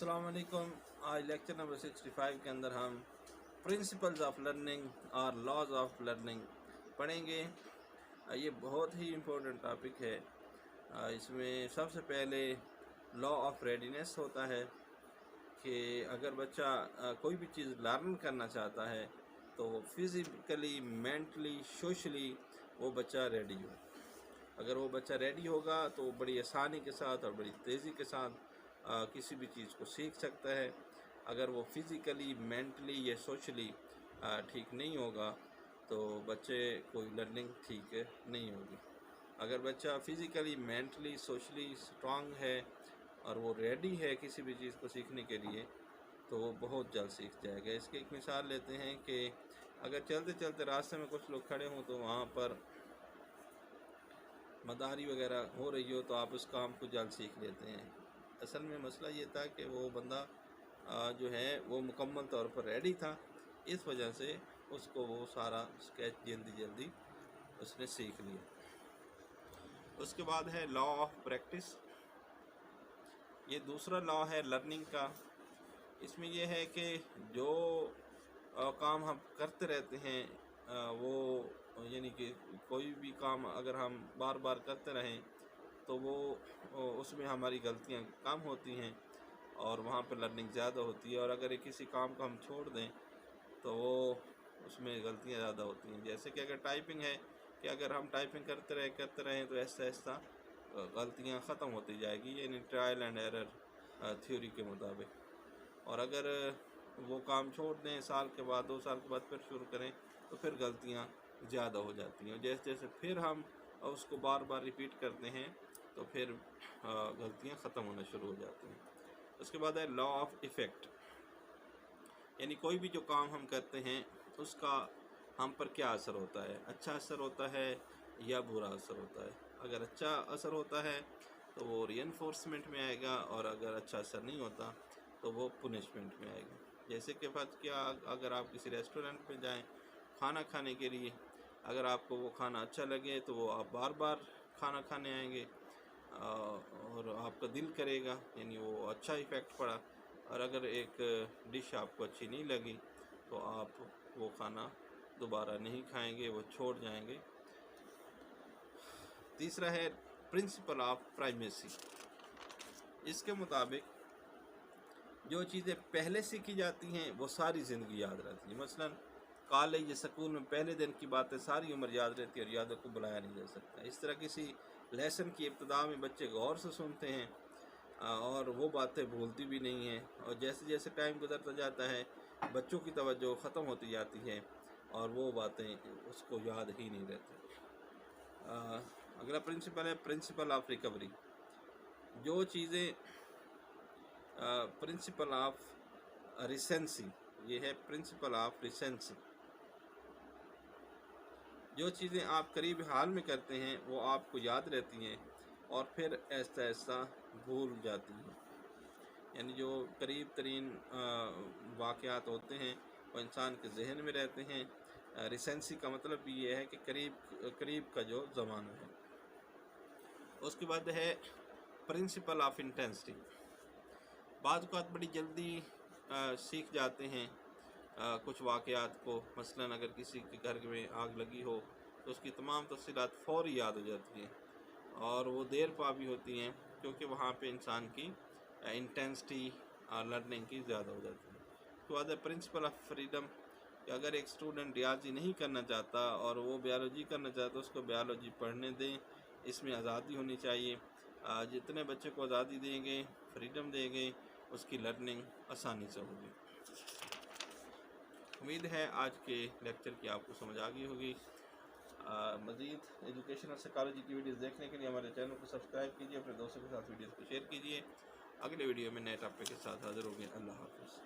अस्सलाम वालेकुम। आज लेक्चर नंबर 65 के अंदर हम प्रिंसिपल्स ऑफ लर्निंग और लॉज ऑफ लर्निंग पढ़ेंगे। ये बहुत ही इम्पोर्टेंट टॉपिक है। इसमें सबसे पहले लॉ ऑफ रेडीनेस होता है कि अगर बच्चा कोई भी चीज़ लर्न करना चाहता है तो फिज़िकली, मेंटली, सोशली वो बच्चा रेडी हो। अगर वो बच्चा रेडी होगा तो वो बड़ी आसानी के साथ और बड़ी तेज़ी के साथ किसी भी चीज़ को सीख सकता है। अगर वो फिज़िकली, मेंटली या सोशली ठीक नहीं होगा तो बच्चे कोई लर्निंग ठीक नहीं होगी। अगर बच्चा फिज़िकली, मेंटली, सोशली स्ट्रांग है और वो रेडी है किसी भी चीज़ को सीखने के लिए तो वो बहुत जल्द सीख जाएगा। इसकी एक मिसाल लेते हैं कि अगर चलते चलते रास्ते में कुछ लोग खड़े हों तो वहाँ पर मदारी वगैरह हो रही हो तो आप उस काम को जल्द सीख लेते हैं। असल में मसला ये था कि वो बंदा जो है वो मुकम्मल तौर पर रेडी था, इस वजह से उसको वो सारा स्केच जल्दी जल्दी उसने सीख लिया। उसके बाद है लॉ ऑफ प्रैक्टिस। ये दूसरा लॉ है लर्निंग का। इसमें यह है कि जो काम हम करते रहते हैं वो यानी कि कोई भी काम अगर हम बार बार करते रहें तो वो उसमें हमारी गलतियां कम होती हैं और वहाँ पर लर्निंग ज़्यादा होती है। और अगर किसी काम को हम छोड़ दें तो वो उसमें गलतियां ज़्यादा होती हैं। जैसे कि अगर टाइपिंग है कि अगर हम टाइपिंग करते रहें तो ऐसा ऐसा गलतियां ख़त्म होती जाएगी, यानी ट्रायल एंड एरर थ्योरी के मुताबिक। और अगर वो काम छोड़ दें, साल के बाद 2 साल के बाद फिर शुरू करें तो फिर गलतियां ज़्यादा हो जाती हैं। जैसे जैसे फिर हम उसको बार बार रिपीट करते हैं तो फिर गलतियां ख़त्म होना शुरू हो जाती हैं। उसके बाद है लॉ ऑफ इफ़ेक्ट, यानी कोई भी जो काम हम करते हैं उसका हम पर क्या असर होता है, अच्छा असर होता है या बुरा असर होता है। अगर अच्छा असर होता है तो वो रीइंफोर्समेंट में आएगा और अगर अच्छा असर नहीं होता तो वो पुनिशमेंट में आएगा। जैसे कि बात क्या, अगर आप किसी रेस्टोरेंट में जाएं खाना खाने के लिए, अगर आपको वो खाना अच्छा लगे तो वो आप बार बार खाना खाने आएंगे और आपका दिल करेगा, यानी वो अच्छा इफ़ेक्ट पड़ा। और अगर एक डिश आपको अच्छी नहीं लगी तो आप वो खाना दोबारा नहीं खाएंगे, वो छोड़ जाएंगे। तीसरा है प्रिंसिपल ऑफ प्राइमेसी। इसके मुताबिक जो चीज़ें पहले सीखी जाती हैं वो सारी ज़िंदगी याद रहती हैं। मसलन कॉलेज या स्कूल में पहले दिन की बातें सारी उम्र याद रहती है और यादों को बुलाया नहीं जा सकता। इस तरह किसी लेसन की इब्तिदा में बच्चे गौर से सुनते हैं और वो बातें भूलती भी नहीं हैं, और जैसे जैसे टाइम गुजरता जाता है बच्चों की तवज्जो ख़त्म होती जाती है और वो बातें उसको याद ही नहीं रहती। अगला प्रिंसिपल है प्रिंसिपल ऑफ रिकवरी। जो चीज़ें प्रिंसिपल ऑफ रिसेंसी, ये है प्रिंसिपल ऑफ रिसेंसी। जो चीज़ें आप करीब हाल में करते हैं वो आपको याद रहती हैं और फिर ऐसा ऐसा भूल जाती हैं। यानी जो करीब तरीन वाक़यात होते हैं वो इंसान के जहन में रहते हैं। रिसेंसी का मतलब भी ये है कि करीब का जो ज़माना है। उसके बाद है प्रिंसिपल ऑफ इंटेंसिटी। बाज़ औक़ात बड़ी जल्दी सीख जाते हैं कुछ वाक़यात को। मसलन अगर किसी के घर में आग लगी हो तो उसकी तमाम तफ़सीलात फ़ौरी याद हो जाती हैं और वो देर पा भी होती हैं क्योंकि वहाँ पे इंसान की इंटेंसिटी लर्निंग की ज़्यादा हो जाती है। उसके बाद है प्रिंसिपल ऑफ फ्रीडम, कि अगर एक स्टूडेंट रियाजी नहीं करना चाहता और वो बायोलॉजी करना चाहता उसको बायोलॉजी पढ़ने दें, इसमें आज़ादी होनी चाहिए। जितने बच्चे को आज़ादी देंगे, फ्रीडम देंगे, उसकी लर्निंग आसानी से होगी। उम्मीद है आज के लेक्चर की आपको समझ आ गई होगी। मज़ीद एजुकेशन और साइकोलॉजी की वीडियोस देखने के लिए हमारे चैनल को सब्सक्राइब कीजिए, अपने दोस्तों के साथ वीडियोस को शेयर कीजिए। अगले वीडियो में नए टॉपिक के साथ हाज़िर होंगे। अल्लाह हाफ़िज़।